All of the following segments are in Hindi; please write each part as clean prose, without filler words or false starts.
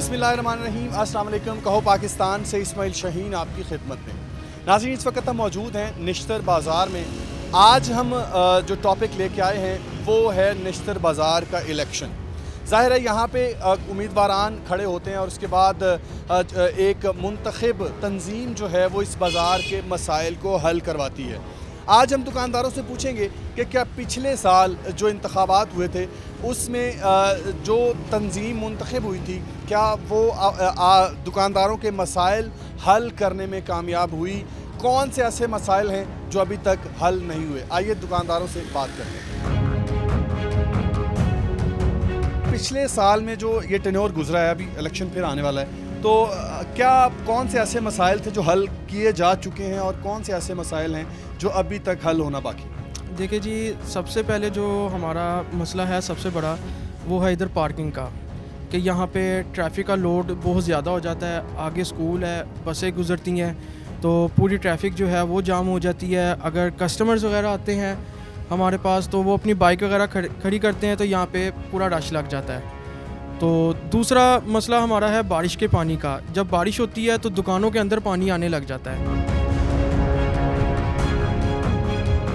बिस्मिल्लाहिर्रहमानिर्रहीम, अस्सलाम वालेकुम। कहो पाकिस्तान से इस्माइल शाहीन आपकी खिदमत में। नाज़रीन, इस वक्त हम मौजूद हैं निश्तर बाज़ार में। आज हम जो टॉपिक लेके आए हैं वो है निश्तर बाज़ार का इलेक्शन। ज़ाहिर है यहाँ पे उम्मीदवारान खड़े होते हैं और उसके बाद एक मुंतखब तंजीम जो है वो इस बाज़ार के मसाइल को हल करवाती है। आज हम दुकानदारों से पूछेंगे कि क्या पिछले साल जो इंतखाबात हुए थे उसमें जो तंजीम मुंतखब हुई थी क्या वो दुकानदारों के मसाइल हल करने में कामयाब हुई। कौन से ऐसे मसाइल हैं जो अभी तक हल नहीं हुए। आइए दुकानदारों से बात करते हैं। पिछले साल में जो ये टेन्योर गुजरा है, अभी इलेक्शन फिर आने वाला है, तो क्या कौन से ऐसे मसाइल थे जो हल किए जा चुके हैं और कौन से ऐसे मसाइल हैं जो अभी तक हल होना बाकी। देखिए जी, सबसे पहले जो हमारा मसला है सबसे बड़ा वो है इधर पार्किंग का, कि यहाँ पे ट्रैफिक का लोड बहुत ज़्यादा हो जाता है। आगे स्कूल है, बसें गुजरती हैं तो पूरी ट्रैफिक जो है वो जाम हो जाती है। अगर कस्टमर्स वगैरह आते हैं हमारे पास तो वो अपनी बाइक वगैरह खड़ी करते हैं तो यहाँ पे पूरा रश लग जाता है। तो दूसरा मसला हमारा है बारिश के पानी का। जब बारिश होती है तो दुकानों के अंदर पानी आने लग जाता है।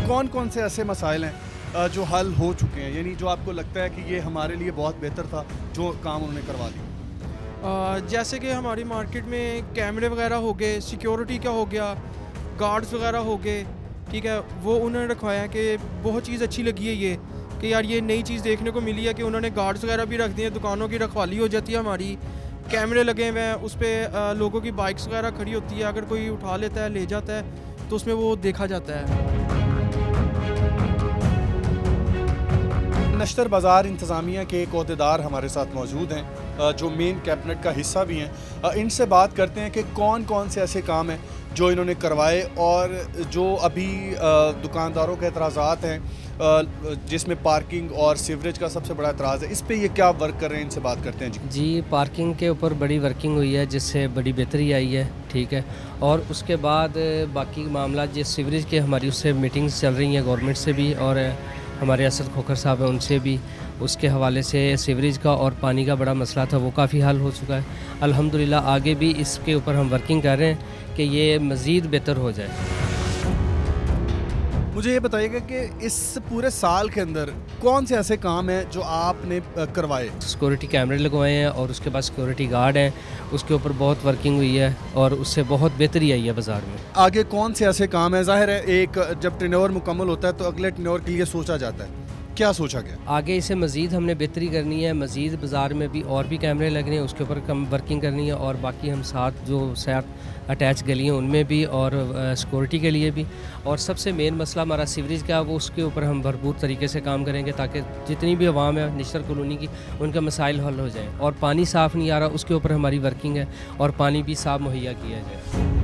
कौन कौन से ऐसे मसाइल हैं जो हल हो चुके हैं, यानी जो आपको लगता है कि ये हमारे लिए बहुत बेहतर था जो काम उन्होंने करवा दिया। जैसे कि हमारी मार्केट में कैमरे वगैरह हो गए, सिक्योरिटी का हो गया, गार्ड्स वगैरह हो गए, ठीक है, वो उन्होंने रखवाया कि बहुत चीज़ अच्छी लगी है ये, कि यार ये नई चीज़ देखने को मिली है कि उन्होंने गार्ड्स वगैरह भी रख दिए हैं। दुकानों की रखवाली हो जाती है हमारी, कैमरे लगे हुए हैं, उस पर लोगों की बाइक्स वगैरह खड़ी होती है, अगर कोई उठा लेता है ले जाता है तो उसमें वो देखा जाता है। नश्तर बाज़ार इंतज़ामिया के एक अहदेदार हमारे साथ मौजूद हैं जो मेन कैबिनेट का हिस्सा भी हैं। इनसे बात करते हैं कि कौन कौन से ऐसे काम हैं जो इन्होंने करवाए और जो अभी दुकानदारों के एतराज़ात हैं जिसमें पार्किंग और सीवरेज का सबसे बड़ा एतराज़ है, इस पे ये क्या वर्क कर रहे हैं, इनसे बात करते हैं। जी, पार्किंग के ऊपर बड़ी वर्किंग हुई है जिससे बड़ी बेहतरी आई है, ठीक है। और उसके बाद बाकी मामला जिस सीवरेज के हमारी उससे मीटिंग्स चल रही हैं गवर्नमेंट से भी और हमारे असद खोखर साहब हैं उनसे भी, उसके हवाले से सीवरेज का और पानी का बड़ा मसला था वो काफ़ी हल हो चुका है अल्हम्दुलिल्लाह। आगे भी इसके ऊपर हम वर्किंग कर रहे हैं कि ये मज़ीद बेहतर हो जाए। मुझे ये बताइएगा कि इस पूरे साल के अंदर कौन से ऐसे काम हैं जो आपने करवाए। सिक्योरिटी कैमरे लगवाए हैं और उसके बाद सिक्योरिटी गार्ड हैं, उसके ऊपर बहुत वर्किंग हुई है और उससे बहुत बेहतरी आई है बाज़ार में। आगे कौन से ऐसे काम हैं। ज़ाहिर है एक जब टेन्योर मुकम्मल होता है तो अगले टेन्योर के लिए सोचा जाता है, क्या सोचा गया। आगे इसे मज़ीद हमने बेहतरी करनी है, मज़ीद बाज़ार में भी और भी कैमरे लगने हैं, उसके ऊपर कम वर्किंग करनी है और बाकी हम साथ जो साथ अटैच गली हैं उनमें भी और सिक्योरिटी के लिए भी। और सबसे मेन मसला हमारा सीवरेज का, वो उसके ऊपर हम भरपूर तरीके से काम करेंगे ताकि जितनी भी आवाम है निश्तर कॉलोनी की उनका मसाइल हल हो जाए। और पानी साफ़ नहीं आ रहा, उसके ऊपर हमारी वर्किंग है और पानी भी साफ़ मुहैया किया जाए।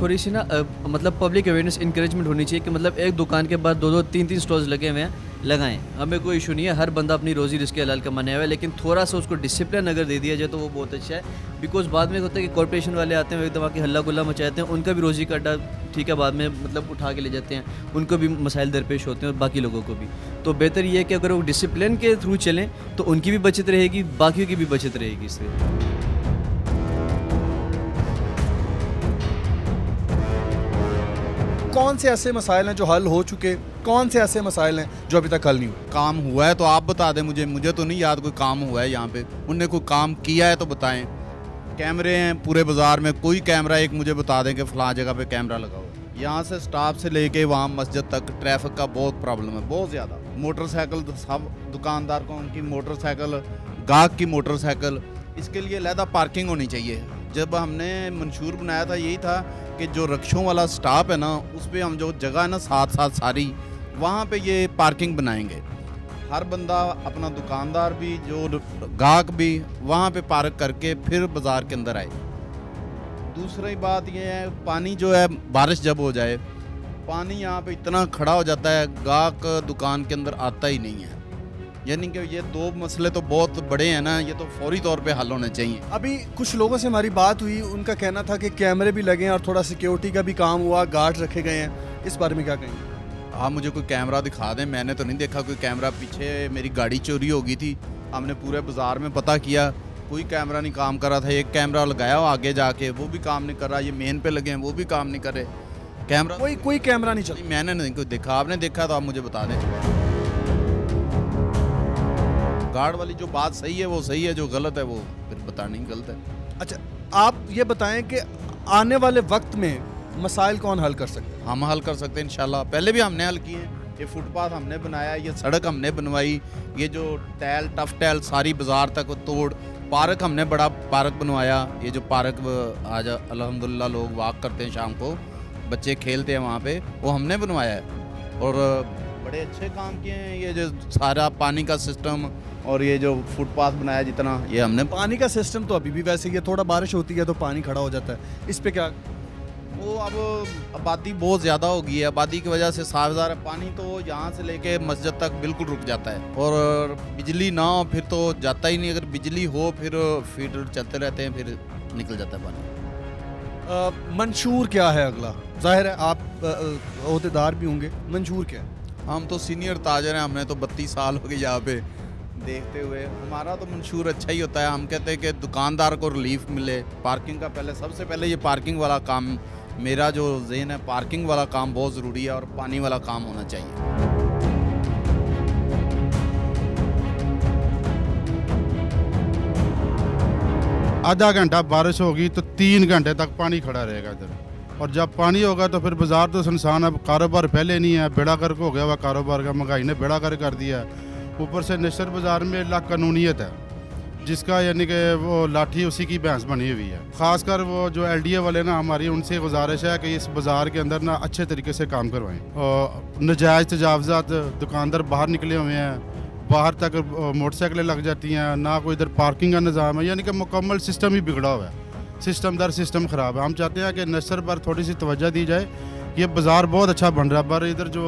थोड़ी सी ना मतलब पब्लिक अवेयरनेस इंकरेजमेंट होनी चाहिए कि मतलब एक दुकान के बाद दो दो तीन तीन स्टॉल्स लगे हुए हैं, लगाएं। हमें कोई इशू नहीं है, हर बंदा अपनी रोज़ी रिस्क हलाल कमाने हुआ है, लेकिन थोड़ा सा उसको डिसिप्लिन अगर दे दिया जाए तो वो बहुत अच्छा है। बिकॉज बाद में होता है कि कॉर्पोरेशन वाले आते हैं एकदम आके हल्ला गुल्ला मचाते हैं, उनका भी रोज़ी का अड्डा ठीक है बाद में मतलब उठा के ले जाते हैं, उनको भी मसाइल दरपेश होते हैं और बाकी लोगों को भी। तो बेहतर ये है कि अगर वो डिसिप्लिन के थ्रू चलें तो उनकी भी बचत रहेगी, बाकियों की भी बचत रहेगी इससे। कौन से ऐसे मसाइल हैं जो हल हो चुके, कौन से ऐसे मसाइल हैं जो अभी तक हल नहीं हुए। काम हुआ है तो आप बता दें मुझे तो नहीं याद कोई काम हुआ है यहाँ पे। उनने कोई काम किया है तो बताएं। कैमरे हैं पूरे बाज़ार में, कोई कैमरा एक मुझे बता दें कि फ़लाँ जगह पे कैमरा लगा हुआ है। यहाँ से स्टाफ से लेके वहाँ मस्जिद तक ट्रैफिक का बहुत प्रॉब्लम है, बहुत ज़्यादा। मोटरसाइकिल सब दुकानदार को उनकी मोटरसाइकिल, गाहक की मोटरसाइकिल, इसके लिए अलहदा पार्किंग होनी चाहिए। जब हमने मंशूर बनाया था यही था कि जो रक्षों वाला स्टाफ है ना उस पर हम जो जगह है ना साथ साथ सारी वहाँ पे ये पार्किंग बनाएंगे। हर बंदा अपना दुकानदार भी जो गाहक भी वहाँ पे पार्क करके फिर बाज़ार के अंदर आए। दूसरी बात ये है पानी जो है, बारिश जब हो जाए पानी यहाँ पे इतना खड़ा हो जाता है, गाहक दुकान के अंदर आता ही नहीं है। यानी कि ये दो मसले तो बहुत बड़े हैं ना, ये तो फौरी तौर पे हल होने चाहिए। अभी कुछ लोगों से हमारी बात हुई, उनका कहना था कि कैमरे भी लगे हैं और थोड़ा सिक्योरिटी का भी काम हुआ, गार्ड रखे गए हैं, इस बारे में क्या कहेंगे। आप मुझे कोई कैमरा दिखा दें, मैंने तो नहीं देखा कोई कैमरा। पीछे मेरी गाड़ी चोरी हो गई थी हमने पूरे बाज़ार में पता किया, कोई कैमरा नहीं काम कर रहा था। एक कैमरा लगाया हो आगे जाके, वो भी काम नहीं कर रहा। ये मेन पे लगे हैं, वो भी काम नहीं कर रहे। कैमरा कोई कैमरा नहीं चल नहीं, मैंने नहीं कोई देखा। आपने देखा तो आप मुझे बता दें। गार्ड वाली जो बात सही है वो सही है, जो गलत है वो फिर बतानी गलत है। अच्छा, आप ये बताएं कि आने वाले वक्त में मसाइल कौन हल कर सकते हैं? हम हल कर सकते हैं इंशाल्लाह। पहले भी हमने हल किए हैं। ये फुटपाथ हमने बनाया, ये सड़क हमने बनवाई, ये जो टफ टैल सारी बाज़ार तक तोड़, पार्क हमने बड़ा पार्क बनवाया। ये जो पार्क आज अल्हम्दुलिल्लाह लोग वॉक करते हैं, शाम को बच्चे खेलते हैं वहाँ पे, वो हमने बनवाया है। और बड़े अच्छे काम किए हैं। ये जो सारा पानी का सिस्टम और ये जो फुटपाथ बनाया जितना, ये हमने पानी का सिस्टम तो अभी भी वैसे ही है, थोड़ा बारिश होती है तो पानी खड़ा हो जाता है, इस पे क्या? वो अब आबादी बहुत ज़्यादा हो गई है। आबादी की वजह से साफजार पानी तो यहाँ से लेके मस्जिद तक बिल्कुल रुक जाता है। और बिजली ना हो फिर तो जाता ही नहीं। अगर बिजली हो फिर फीडर चलते रहते हैं, फिर निकल जाता है पानी। मंशूर क्या है अगला? जाहिर है आप अहदेदार भी होंगे, मंशूर क्या है? हम तो सीनियर ताजर हैं, हमने तो 32 साल हो गए यहाँ पे देखते हुए। हमारा तो मंशूर अच्छा ही होता है। हम कहते हैं कि दुकानदार को रिलीफ मिले। पार्किंग का पहले सबसे पहले ये पार्किंग वाला काम, मेरा जो ज़हन है, पार्किंग वाला काम बहुत ज़रूरी है और पानी वाला काम होना चाहिए। आधा घंटा बारिश होगी तो 3 घंटे तक पानी खड़ा रहेगा इधर। और जब पानी होगा तो फिर बाजार तो सुनसान। अब कारोबार पहले नहीं है, बेड़ा गर्क हो गया हुआ कारोबार का, महंगाई ने बेड़ा गर्क कर दिया है। ऊपर से नशर बाज़ार में लाकानूनियत है, जिसका यानी कि वो लाठी उसी की भैंस बनी हुई है। ख़ासकर वो जो LDA वाले ना, हमारी उनसे गुजारिश है कि इस बाज़ार के अंदर ना अच्छे तरीके से काम करवाएं। और नजायज़ तजावज़ात, दुकानदार बाहर निकले हुए हैं, बाहर तक मोटरसाइकिलें लग जाती हैं, ना कोई इधर पार्किंग का निज़ाम है। यानी कि मुकम्मल सिस्टम ही बिगड़ा हुआ है, सिस्टम दर सिस्टम ख़राब है। हम चाहते हैं कि नशर पर थोड़ी सी तवज्जो दी जाए। ये बाज़ार बहुत अच्छा बन रहा है, पर इधर जो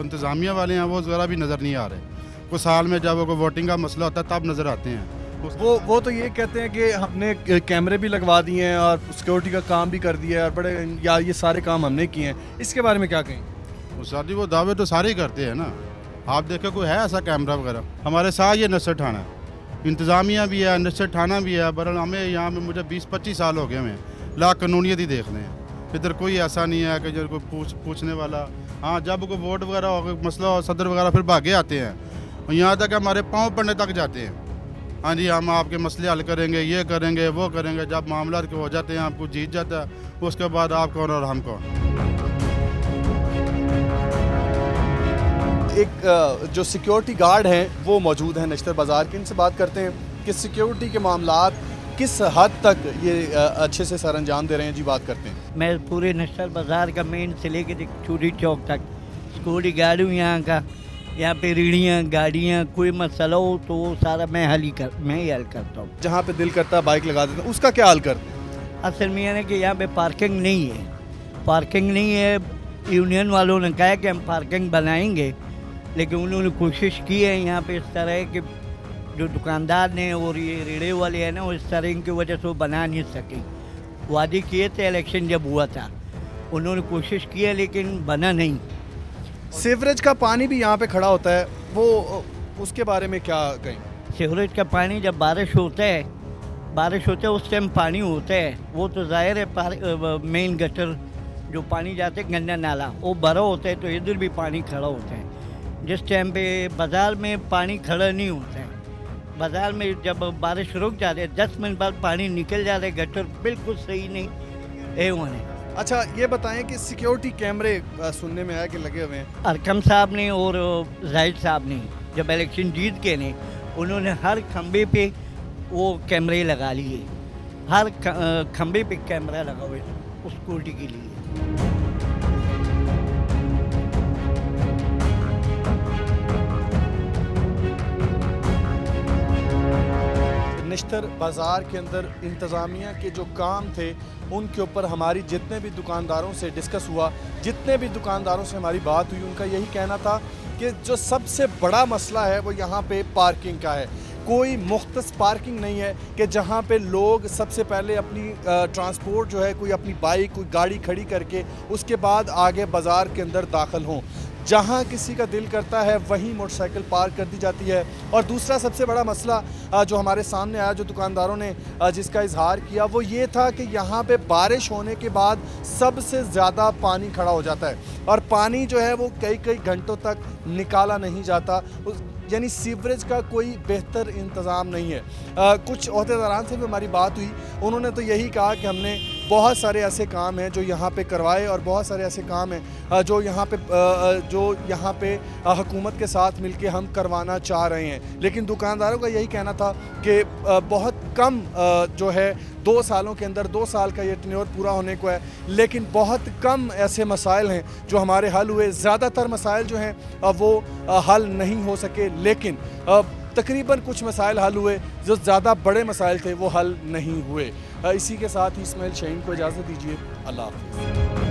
इंतज़ामिया वाले हैं वो ज़रा भी नज़र नहीं आ रहे। कुछ साल में जब वो वोटिंग का मसला होता है तब नज़र आते हैं। वो तो ये कहते हैं कि हमने कैमरे भी लगवा दिए हैं और सिक्योरिटी का काम भी कर दिया है और बड़े यार ये सारे काम हमने किए हैं। इसके बारे में क्या कहें? वो दावे तो सारे ही करते हैं ना। आप देखें कोई है ऐसा कैमरा वगैरह? हमारे साथ ये नशर थाना है, इंतज़ामिया भी है, नशर थाना भी है। बहरहाल हमें यहाँ में मुझे 20-25 साल हो गए हमें, ला कानूनियत ही देख रहे हैं। इधर कोई ऐसा नहीं है कि जो कोई पूछने वाला। हाँ, जब कोई वोट वगैरह हो, मसला हो, सदर वगैरह, फिर भागे आते हैं। और यहाँ तक हमारे पाँव पड़ने तक जाते हैं। हाँ जी, हम आपके मसले हल करेंगे, ये करेंगे, वो करेंगे। जब मामला के हो जाते हैं, आपको जीत जाता है, उसके बाद आप कौन और हम कौन। एक जो सिक्योरिटी गार्ड हैं वो मौजूद हैं नश्तर बाज़ार के, इनसे बात करते हैं कि सिक्योरिटी के मामलात किस हद तक ये अच्छे से सर अंजाम दे रहे हैं। जी, बात करते हैं। मैं पूरे नश्तर बाज़ार का मेन से लेकर चूड़ी चौक तक सिक्योरिटी गार्ड हूँ यहाँ का। यहाँ पे रेहड़ियाँ, गाड़ियाँ, कोई मसला हो तो वो सारा मैं ही हल करता हूँ। जहाँ पे दिल करता है बाइक लगा देते हैं, उसका क्या हल करते हैं? असल में यह है कि यहाँ पे पार्किंग नहीं है, पार्किंग नहीं है। यूनियन वालों ने कहा कि हम पार्किंग बनाएंगे, लेकिन उन्होंने कोशिश की है यहाँ पे इस तरह कि जो दुकानदार ने और ये रेड़े वाले हैं ना, वो इस तरह इनकी वजह से वो बना नहीं सके। वादे किए थे इलेक्शन जब हुआ था, उन्होंने कोशिश की है लेकिन बना नहीं। सीवरेज का पानी भी यहाँ पे खड़ा होता है, वो उसके बारे में क्या कहें? सीवरेज का पानी जब बारिश होता है उस टाइम पानी होता है, वो तो ज़ाहिर है मेन गटर जो पानी जाते हैं गंदा नाला, वो भरा होता है, तो इधर भी पानी खड़ा होता है। जिस टाइम पे बाज़ार में पानी खड़ा नहीं होता है, बाज़ार में जब बारिश रुक जाती है 10 मिनट बाद पानी निकल जाता है, गटर बिल्कुल सही नहीं है होने। अच्छा, ये बताएं कि सिक्योरिटी कैमरे सुनने में आया कि लगे हुए हैं। अरकम साहब ने और जाहिद साहब ने जब इलेक्शन जीत के ने, उन्होंने हर खंबे पे वो कैमरे लगा लिए, हर खंबे पे कैमरा लगा हुए उस सिक्योरिटी के लिए। नश्तर बाज़ार के अंदर इंतज़ामिया के जो काम थे उनके ऊपर हमारी जितने भी दुकानदारों से डिस्कस हुआ, जितने भी दुकानदारों से हमारी बात हुई, उनका यही कहना था कि जो सबसे बड़ा मसला है वो यहाँ पे पार्किंग का है। कोई मुख्तस पार्किंग नहीं है कि जहाँ पे लोग सबसे पहले अपनी ट्रांसपोर्ट जो है, कोई अपनी बाइक, कोई गाड़ी खड़ी करके उसके बाद आगे बाज़ार के अंदर दाखिल हों। जहां किसी का दिल करता है वहीं मोटरसाइकिल पार्क कर दी जाती है। और दूसरा सबसे बड़ा मसला जो हमारे सामने आया, जो दुकानदारों ने जिसका इजहार किया, वो ये था कि यहाँ पे बारिश होने के बाद सबसे ज़्यादा पानी खड़ा हो जाता है और पानी जो है वो कई कई घंटों तक निकाला नहीं जाता, यानी सीवरेज का कोई बेहतर इंतज़ाम नहीं है। कुछ अहदेदारान से भी हमारी बात हुई, उन्होंने तो यही कहा कि हमने बहुत सारे ऐसे काम हैं जो यहाँ पे करवाए और बहुत सारे ऐसे काम हैं जो यहाँ पे हुकूमत के साथ मिलके हम करवाना चाह रहे हैं। लेकिन दुकानदारों का यही कहना था कि बहुत कम जो है 2 सालों के अंदर, 2 साल का ये टेन्योर पूरा होने को है, लेकिन बहुत कम ऐसे मसाइल हैं जो हमारे हल हुए। ज़्यादातर मसाइल जो हैं वो हल नहीं हो सके, लेकिन तकरीबन कुछ मसाइल हल हुए, जो ज़्यादा बड़े मसाइल थे वो हल नहीं हुए। इसी के साथ ही इस्माइल शहीन को इजाज़त दीजिए। अल्लाह हाफ़िज़।